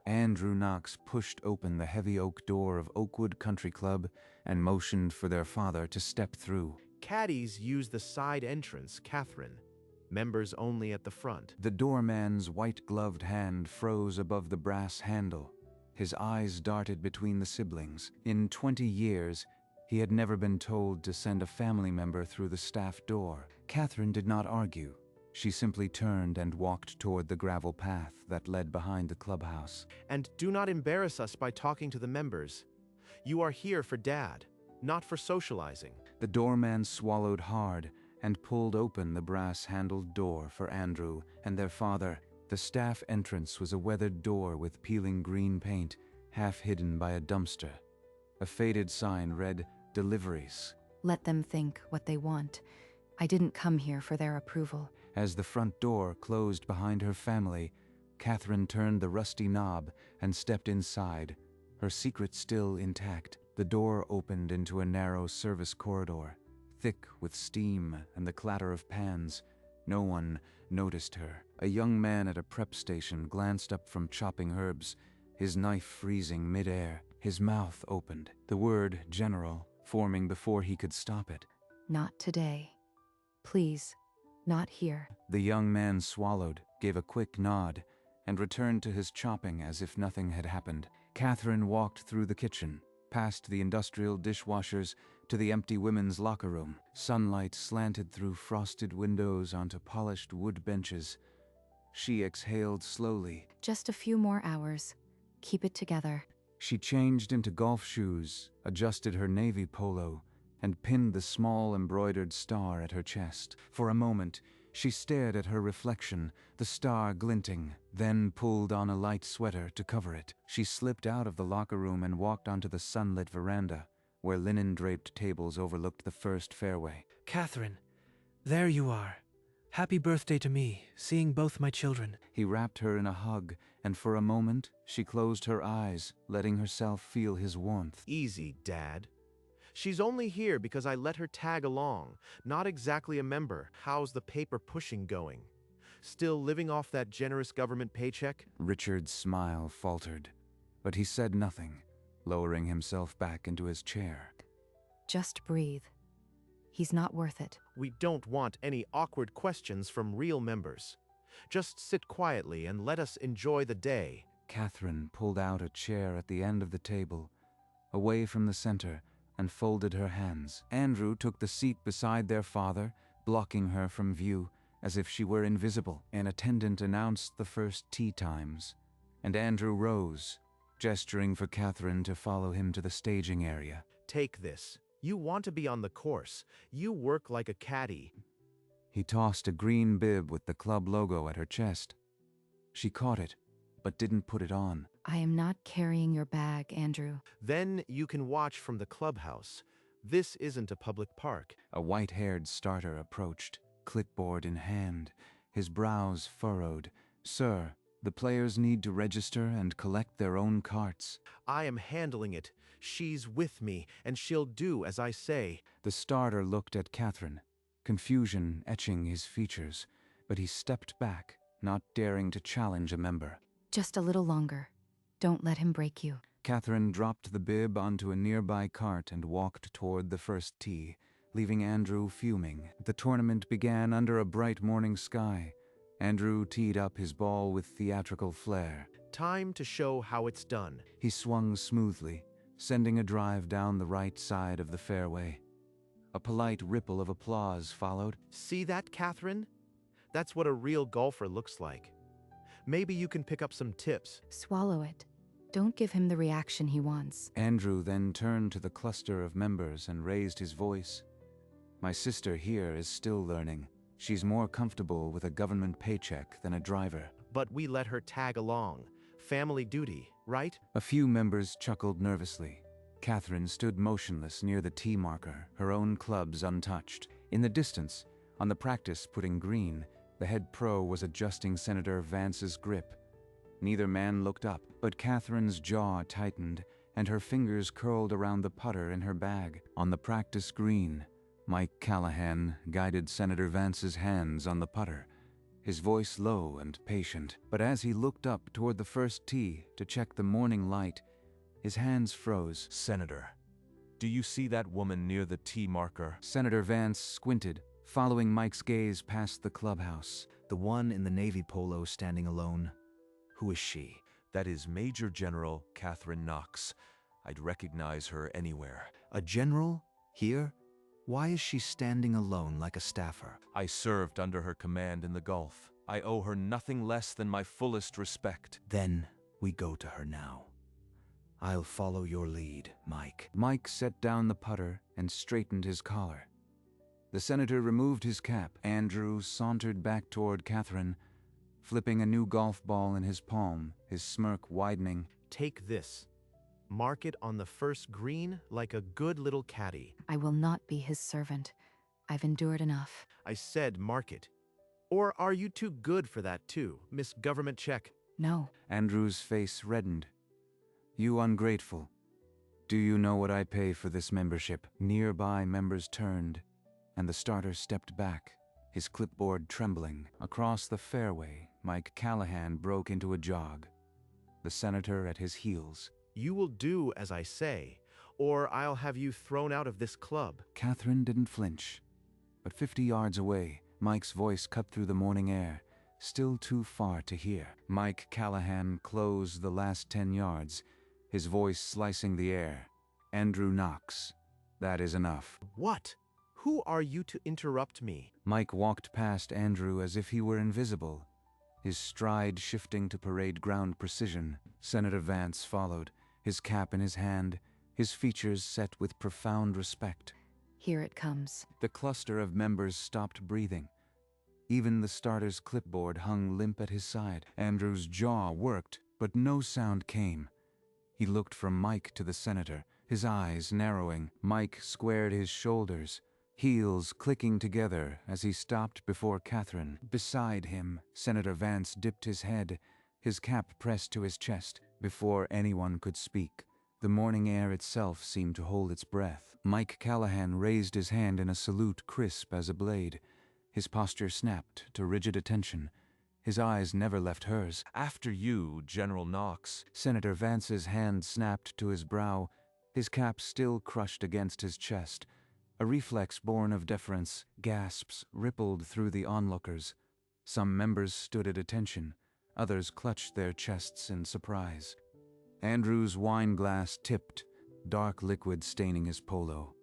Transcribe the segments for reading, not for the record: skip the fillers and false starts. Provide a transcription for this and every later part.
Andrew Knox pushed open the heavy oak door of Oakwood Country Club and motioned for their father to step through. Caddies use the side entrance, Catherine. Members only at the front. The doorman's white-gloved hand froze above the brass handle. His eyes darted between the siblings. In 20 years, he had never been told to send a family member through the staff door. Catherine did not argue. She simply turned and walked toward the gravel path that led behind the clubhouse. And do not embarrass us by talking to the members. You are here for Dad, not for socializing. The doorman swallowed hard and pulled open the brass-handled door for Andrew and their father. The staff entrance was a weathered door with peeling green paint, half hidden by a dumpster. A faded sign read, "Deliveries." Let them think what they want. I didn't come here for their approval. As the front door closed behind her family, Catherine turned the rusty knob and stepped inside, her secret still intact. The door opened into a narrow service corridor, thick with steam and the clatter of pans. No one noticed her. A young man at a prep station glanced up from chopping herbs, his knife freezing mid-air. His mouth opened, the word "General" forming before he could stop it. Not today. Please, not here. The young man swallowed, gave a quick nod, and returned to his chopping as if nothing had happened. Catherine walked through the kitchen, past the industrial dishwashers, to the empty women's locker room. Sunlight slanted through frosted windows onto polished wood benches. She exhaled slowly. Just a few more hours. Keep it together. She changed into golf shoes, adjusted her navy polo, and pinned the small embroidered star at her chest. For a moment, she stared at her reflection, the star glinting, then pulled on a light sweater to cover it. She slipped out of the locker room and walked onto the sunlit veranda, where linen-draped tables overlooked the first fairway. Catherine, there you are. Happy birthday to me, seeing both my children. He wrapped her in a hug, and for a moment, she closed her eyes, letting herself feel his warmth. Easy, Dad. She's only here because I let her tag along, not exactly a member. How's the paper pushing going? Still living off that generous government paycheck? Richard's smile faltered, but he said nothing, lowering himself back into his chair. Just breathe. He's not worth it. We don't want any awkward questions from real members. Just sit quietly and let us enjoy the day. Catherine pulled out a chair at the end of the table, away from the center, and folded her hands. Andrew took the seat beside their father, blocking her from view, as if she were invisible. An attendant announced the first tea times, and Andrew rose, gesturing for Catherine to follow him to the staging area. Take this. You want to be on the course. You work like a caddy. He tossed a green bib with the club logo at her chest. She caught it, but didn't put it on. I am not carrying your bag, Andrew. Then you can watch from the clubhouse. This isn't a public park. A white-haired starter approached, clipboard in hand, his brows furrowed. Sir, the players need to register and collect their own carts. I am handling it. She's with me, and she'll do as I say. The starter looked at Catherine, confusion etching his features, but he stepped back, not daring to challenge a member. Just a little longer. Don't let him break you. Catherine dropped the bib onto a nearby cart and walked toward the first tee, leaving Andrew fuming. The tournament began under a bright morning sky. Andrew teed up his ball with theatrical flair. Time to show how it's done. He swung smoothly, sending a drive down the right side of the fairway. A polite ripple of applause followed. See that, Catherine? That's what a real golfer looks like. Maybe you can pick up some tips. Swallow it. Don't give him the reaction he wants. Andrew then turned to the cluster of members and raised his voice. My sister here is still learning. She's more comfortable with a government paycheck than a driver. But we let her tag along. Family duty, right? A few members chuckled nervously. Catherine stood motionless near the tee marker, her own clubs untouched. In the distance, on the practice putting green, the head pro was adjusting Senator Vance's grip. Neither man looked up, but Catherine's jaw tightened, and her fingers curled around the putter in her bag. On the practice green, Mike Callahan guided Senator Vance's hands on the putter, his voice low and patient. But as he looked up toward the first tee to check the morning light, his hands froze. Senator, do you see that woman near the tee marker? Senator Vance squinted, following Mike's gaze past the clubhouse. The one in the navy polo standing alone. Who is she? That is Major General Catherine Knox. I'd recognize her anywhere. A general? Here? Why is she standing alone like a staffer? I served under her command in the Gulf. I owe her nothing less than my fullest respect. Then we go to her now. I'll follow your lead, Mike. Mike set down the putter and straightened his collar. The senator removed his cap. Andrew sauntered back toward Catherine, flipping a new golf ball in his palm, his smirk widening. Take this. Mark it on the first green like a good little caddy. I will not be his servant. I've endured enough. I said mark it. Or are you too good for that too, Miss Government Check? No. Andrew's face reddened. You ungrateful. Do you know what I pay for this membership? Nearby members turned, and the starter stepped back, his clipboard trembling. Across the fairway, Mike Callahan broke into a jog, the senator at his heels. You will do as I say, or I'll have you thrown out of this club. Catherine didn't flinch, but 50 yards away, Mike's voice cut through the morning air, still too far to hear. Mike Callahan closed the last 10 yards, his voice slicing the air. Andrew Knox. That is enough. What? Who are you to interrupt me? Mike walked past Andrew as if he were invisible, his stride shifting to parade ground precision. Senator Vance followed, his cap in his hand, his features set with profound respect. Here it comes. The cluster of members stopped breathing. Even the starter's clipboard hung limp at his side. Andrew's jaw worked, but no sound came. He looked from Mike to the senator, his eyes narrowing. Mike squared his shoulders, heels clicking together as he stopped before Catherine. Beside him, Senator Vance dipped his head, his cap pressed to his chest. Before anyone could speak, the morning air itself seemed to hold its breath. Mike Callahan raised his hand in a salute crisp as a blade. His posture snapped to rigid attention. His eyes never left hers. After you, General Knox. Senator Vance's hand snapped to his brow, his cap still crushed against his chest. A reflex born of deference, gasps rippled through the onlookers. Some members stood at attention. Others clutched their chests in surprise. Andrew's wine glass tipped, dark liquid staining his polo.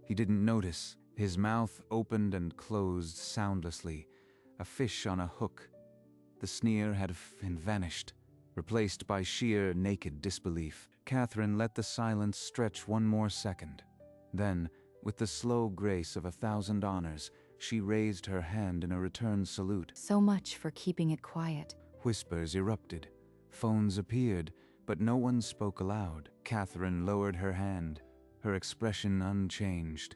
He didn't notice. His mouth opened and closed soundlessly, a fish on a hook. The sneer had vanished, replaced by sheer, naked disbelief. Catherine let the silence stretch one more second. Then, with the slow grace of 1,000 honors, she raised her hand in a return salute. So much for keeping it quiet. Whispers erupted. Phones appeared, but no one spoke aloud. Catherine lowered her hand, her expression unchanged.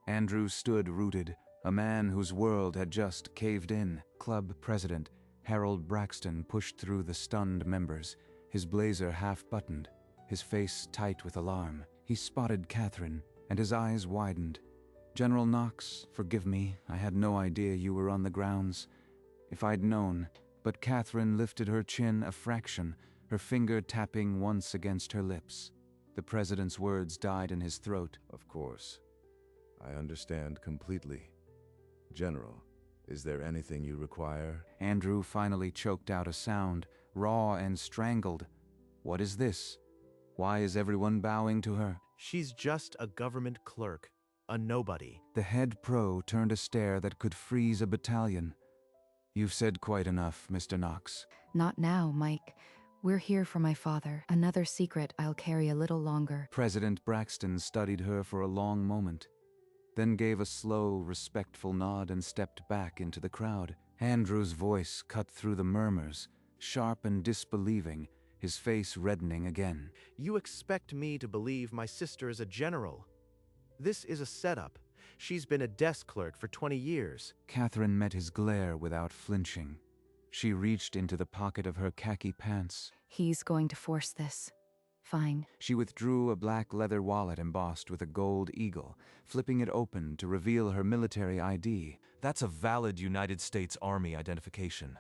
Andrew stood rooted, a man whose world had just caved in. Club president Harold Braxton pushed through the stunned members, his blazer half-buttoned, his face tight with alarm. He spotted Catherine, and his eyes widened. General Knox, forgive me, I had no idea you were on the grounds. If I'd known. But Catherine lifted her chin a fraction, her finger tapping once against her lips. The president's words died in his throat. Of course. I understand completely. General, is there anything you require? Andrew finally choked out a sound, raw and strangled. What is this? Why is everyone bowing to her? She's just a government clerk, a nobody. The head pro turned a stare that could freeze a battalion. You've said quite enough, Mr. Knox. Not now, Mike. We're here for my father. Another secret I'll carry a little longer. President Braxton studied her for a long moment, then gave a slow, respectful nod and stepped back into the crowd. Andrew's voice cut through the murmurs, sharp and disbelieving, his face reddening again. You expect me to believe my sister is a general? This is a setup. She's been a desk clerk for 20 years. Catherine met his glare without flinching. She reached into the pocket of her khaki pants. He's going to force this. Fine. She withdrew a black leather wallet embossed with a gold eagle, flipping it open to reveal her military ID. That's a valid United States Army identification.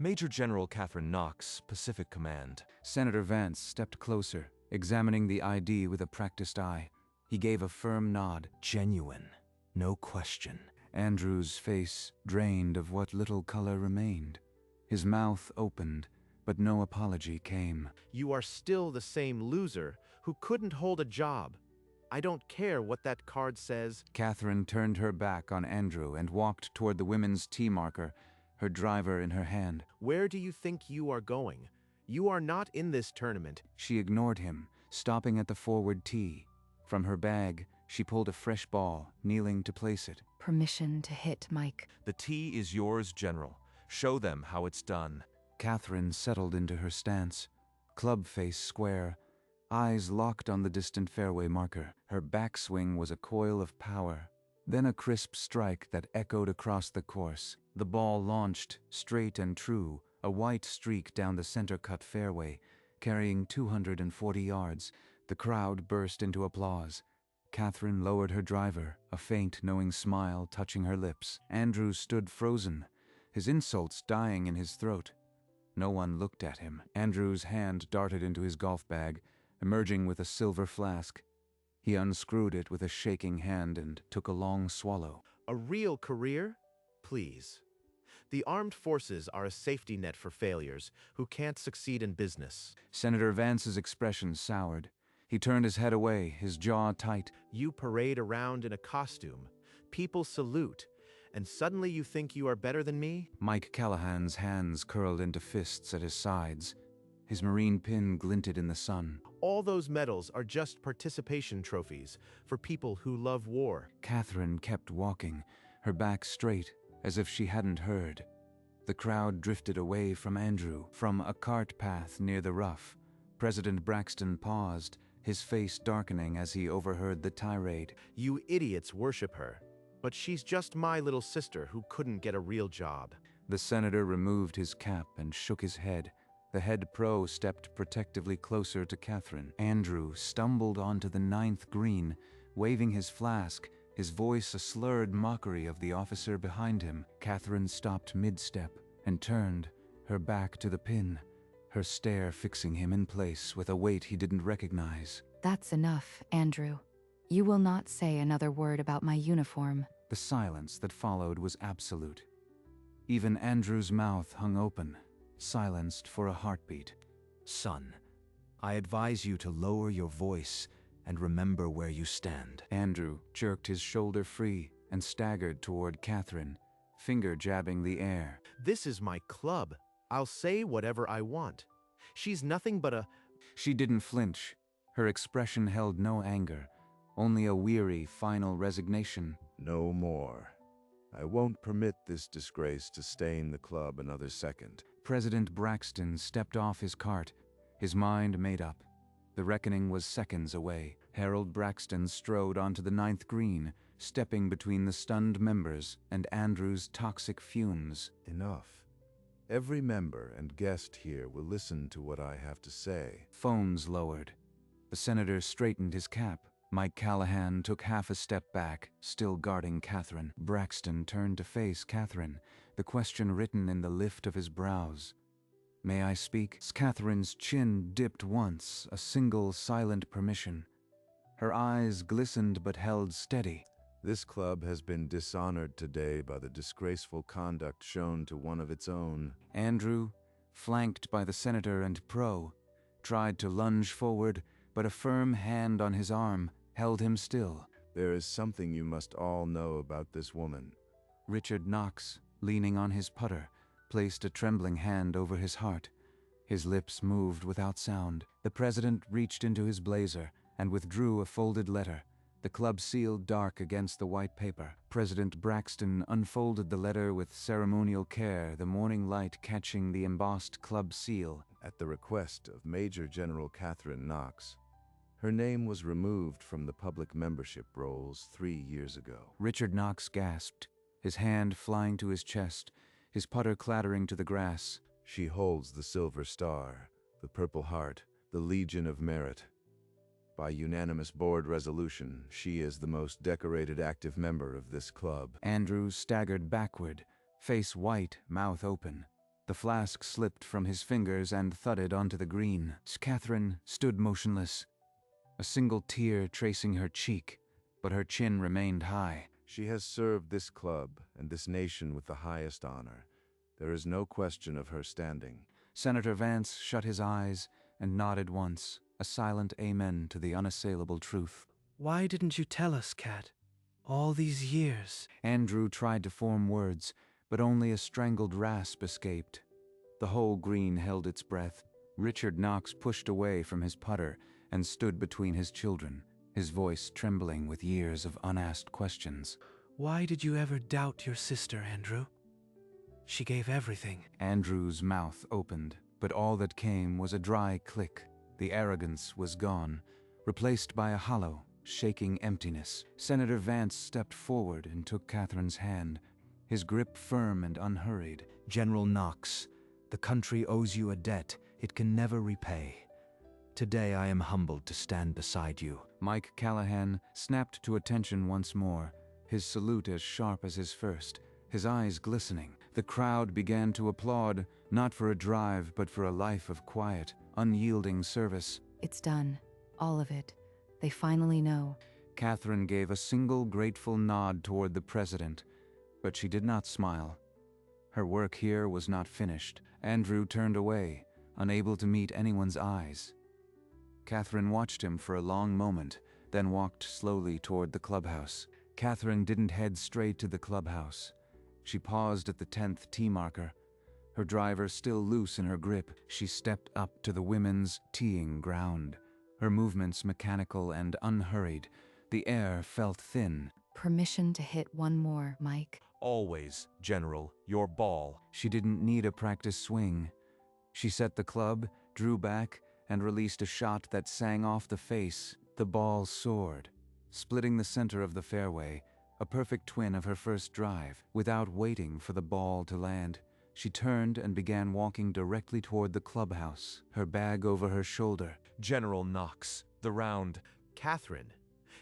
Major General Catherine Knox, Pacific Command. Senator Vance stepped closer, examining the ID with a practiced eye. He gave a firm nod. Genuine. No question. Andrew's face drained of what little color remained. His mouth opened, but no apology came. You are still the same loser who couldn't hold a job. I don't care what that card says. Catherine turned her back on Andrew and walked toward the women's tee marker, her driver in her hand. Where do you think you are going? You are not in this tournament. She ignored him, stopping at the forward tee. From her bag, she pulled a fresh ball, kneeling to place it. Permission to hit, Mike. The tee is yours, General. Show them how it's done. Catherine settled into her stance, club face square, eyes locked on the distant fairway marker. Her backswing was a coil of power, then a crisp strike that echoed across the course. The ball launched, straight and true, a white streak down the center-cut fairway, carrying 240 yards. The crowd burst into applause. Catherine lowered her driver, a faint, knowing smile touching her lips. Andrew stood frozen, his insults dying in his throat. No one looked at him. Andrew's hand darted into his golf bag, emerging with a silver flask. He unscrewed it with a shaking hand and took a long swallow. A real career? Please. The armed forces are a safety net for failures who can't succeed in business. Senator Vance's expression soured. He turned his head away, his jaw tight. You parade around in a costume. People salute. And suddenly you think you are better than me? Mike Callahan's hands curled into fists at his sides. His marine pin glinted in the sun. All those medals are just participation trophies for people who love war. Catherine kept walking, her back straight, as if she hadn't heard. The crowd drifted away from Andrew, from a cart path near the rough. President Braxton paused, his face darkening as he overheard the tirade. You idiots worship her, but she's just my little sister who couldn't get a real job. The senator removed his cap and shook his head. The head pro stepped protectively closer to Catherine. Andrew stumbled onto the 9th green, waving his flask, his voice a slurred mockery of the officer behind him. Catherine stopped mid-step and turned, her back to the pin, her stare fixing him in place with a weight he didn't recognize. That's enough, Andrew. You will not say another word about my uniform. The silence that followed was absolute. Even Andrew's mouth hung open, silenced for a heartbeat. Son, I advise you to lower your voice and remember where you stand. Andrew jerked his shoulder free and staggered toward Catherine, finger jabbing the air. This is my club. I'll say whatever I want. She's nothing but a... She didn't flinch. Her expression held no anger, only a weary, final resignation. No more. I won't permit this disgrace to stain the club another second. President Braxton stepped off his cart, his mind made up. The reckoning was seconds away. Harold Braxton strode onto the 9th green, stepping between the stunned members and Andrew's toxic fumes. Enough. Every member and guest here will listen to what I have to say. Phones lowered. The senator straightened his cap. Mike Callahan took half a step back, still guarding Catherine. Braxton turned to face Catherine, the question written in the lift of his brows. May I speak? Catherine's chin dipped once, a single silent permission. Her eyes glistened but held steady. This club has been dishonored today by the disgraceful conduct shown to one of its own. Andrew, flanked by the senator and pro, tried to lunge forward, but a firm hand on his arm held him still. There is something you must all know about this woman. Richard Knox, leaning on his putter, placed a trembling hand over his heart. His lips moved without sound. The president reached into his blazer and withdrew a folded letter, the club seal dark against the white paper. President Braxton unfolded the letter with ceremonial care, the morning light catching the embossed club seal. At the request of Major General Catherine Knox, her name was removed from the public membership rolls 3 years ago. Richard Knox gasped, his hand flying to his chest, his putter clattering to the grass. She holds the silver star, the purple heart, the Legion of Merit. By unanimous board resolution, she is the most decorated active member of this club. Andrew staggered backward, face white, mouth open. The flask slipped from his fingers and thudded onto the green. Catherine stood motionless, a single tear tracing her cheek, but her chin remained high. She has served this club and this nation with the highest honor. There is no question of her standing. Senator Vance shut his eyes and nodded once, a silent amen to the unassailable truth. Why didn't you tell us, Cat? All these years. Andrew tried to form words, but only a strangled rasp escaped. The whole green held its breath. Richard Knox pushed away from his putter and stood between his children, his voice trembling with years of unasked questions. Why did you ever doubt your sister, Andrew? She gave everything. Andrew's mouth opened, but all that came was a dry click. The arrogance was gone, replaced by a hollow, shaking emptiness. Senator Vance stepped forward and took Catherine's hand, his grip firm and unhurried. General Knox, the country owes you a debt it can never repay. Today I am humbled to stand beside you. Mike Callahan snapped to attention once more, his salute as sharp as his first, his eyes glistening. The crowd began to applaud, not for a drive, but for a life of quiet, unyielding service. It's done. All of it. They finally know. Catherine gave a single grateful nod toward the president, but she did not smile. Her work here was not finished. Andrew turned away, unable to meet anyone's eyes. Catherine watched him for a long moment, then walked slowly toward the clubhouse. Catherine didn't head straight to the clubhouse. She paused at the 10th tee marker. Her driver still loose in her grip, she stepped up to the women's teeing ground. Her movements mechanical and unhurried. The air felt thin. Permission to hit one more, Mike. Always, General, your ball. She didn't need a practice swing. She set the club, drew back, and released a shot that sang off the face. The ball soared, splitting the center of the fairway, a perfect twin of her first drive. Without waiting for the ball to land, she turned and began walking directly toward the clubhouse, her bag over her shoulder. General Knox, the round. Catherine,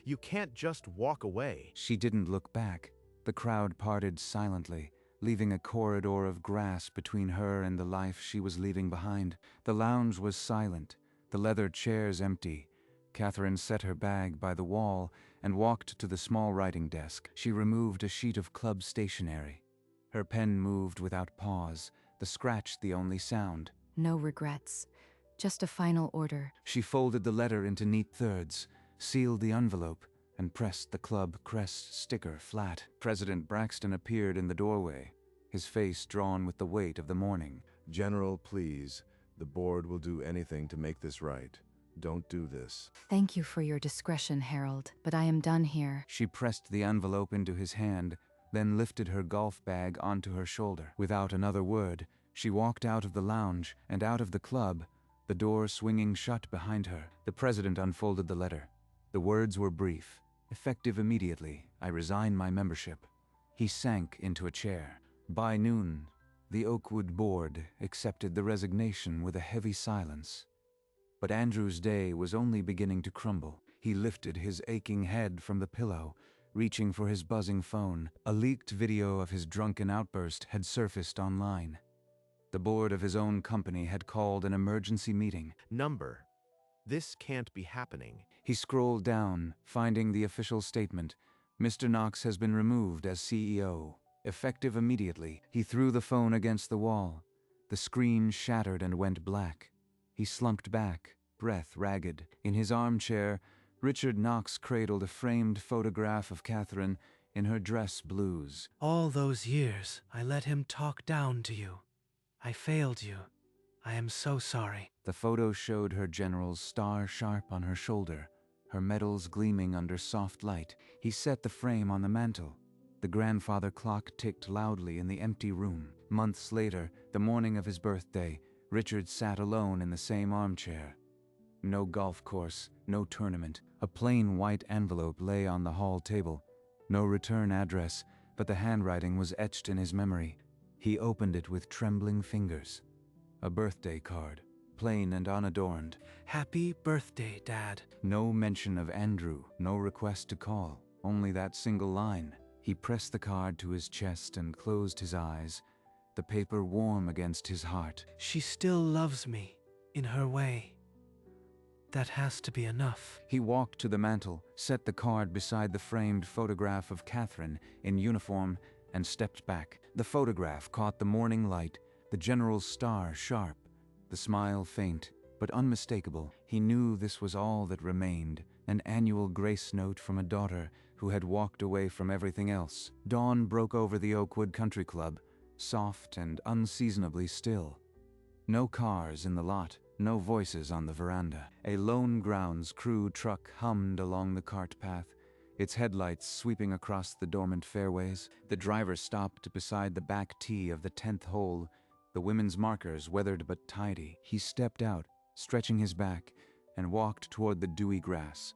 you can't just walk away. She didn't look back. The crowd parted silently, leaving a corridor of grass between her and the life she was leaving behind. The lounge was silent, the leather chairs empty. Catherine set her bag by the wall and walked to the small writing desk. She removed a sheet of club stationery. Her pen moved without pause, the scratch the only sound. No regrets. Just a final order. She folded the letter into neat thirds, sealed the envelope, and pressed the club crest sticker flat. President Braxton appeared in the doorway, his face drawn with the weight of the morning. General, please. The board will do anything to make this right. Don't do this. Thank you for your discretion, Harold, but I am done here. She pressed the envelope into his hand, then lifted her golf bag onto her shoulder. Without another word, she walked out of the lounge and out of the club, the door swinging shut behind her. The president unfolded the letter. The words were brief. Effective immediately, I resign my membership. He sank into a chair. By noon, the Oakwood board accepted the resignation with a heavy silence. But Andrew's day was only beginning to crumble. He lifted his aching head from the pillow, reaching for his buzzing phone. A leaked video of his drunken outburst had surfaced online. The board of his own company had called an emergency meeting. Number. This can't be happening. He scrolled down, finding the official statement. Mr. Knox has been removed as CEO. Effective immediately. He threw the phone against the wall. The screen shattered and went black. He slumped back, breath ragged. In his armchair, Richard Knox cradled a framed photograph of Catherine in her dress blues. All those years, I let him talk down to you. I failed you. I am so sorry. The photo showed her general's star sharp on her shoulder, her medals gleaming under soft light. He set the frame on the mantel. The grandfather clock ticked loudly in the empty room. Months later, the morning of his birthday, Richard sat alone in the same armchair. No golf course, no tournament. A plain white envelope lay on the hall table. No return address, but the handwriting was etched in his memory. He opened it with trembling fingers. A birthday card. plain and unadorned. Happy birthday, Dad. No mention of Andrew, no request to call, only that single line. He pressed the card to his chest and closed his eyes, the paper warm against his heart. She still loves me, in her way. That has to be enough. He walked to the mantel, set the card beside the framed photograph of Catherine in uniform, and stepped back. The photograph caught the morning light, the general's star sharp, the smile faint, but unmistakable. He knew this was all that remained, an annual grace note from a daughter who had walked away from everything else. Dawn broke over the Oakwood Country Club, soft and unseasonably still. No cars in the lot, no voices on the veranda. A lone grounds crew truck hummed along the cart path, its headlights sweeping across the dormant fairways. The driver stopped beside the back tee of the 10th hole, the women's markers weathered but tidy. He stepped out, stretching his back, and walked toward the dewy grass.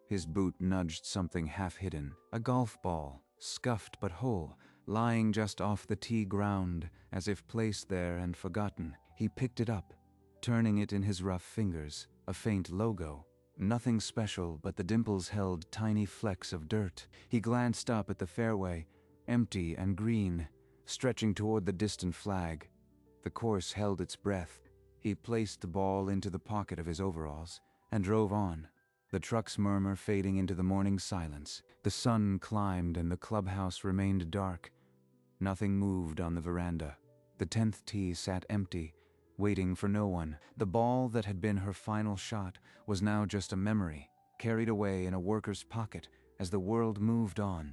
His boot nudged something half-hidden, a golf ball, scuffed but whole, lying just off the tee ground, as if placed there and forgotten. He picked it up, turning it in his rough fingers, a faint logo. Nothing special, but the dimples held tiny flecks of dirt. He glanced up at the fairway, empty and green, stretching toward the distant flag. The course held its breath. He placed the ball into the pocket of his overalls and drove on, the truck's murmur fading into the morning silence. The sun climbed and the clubhouse remained dark. Nothing moved on the veranda. The 10th tee sat empty, waiting for no one. The ball that had been her final shot was now just a memory, carried away in a worker's pocket as the world moved on.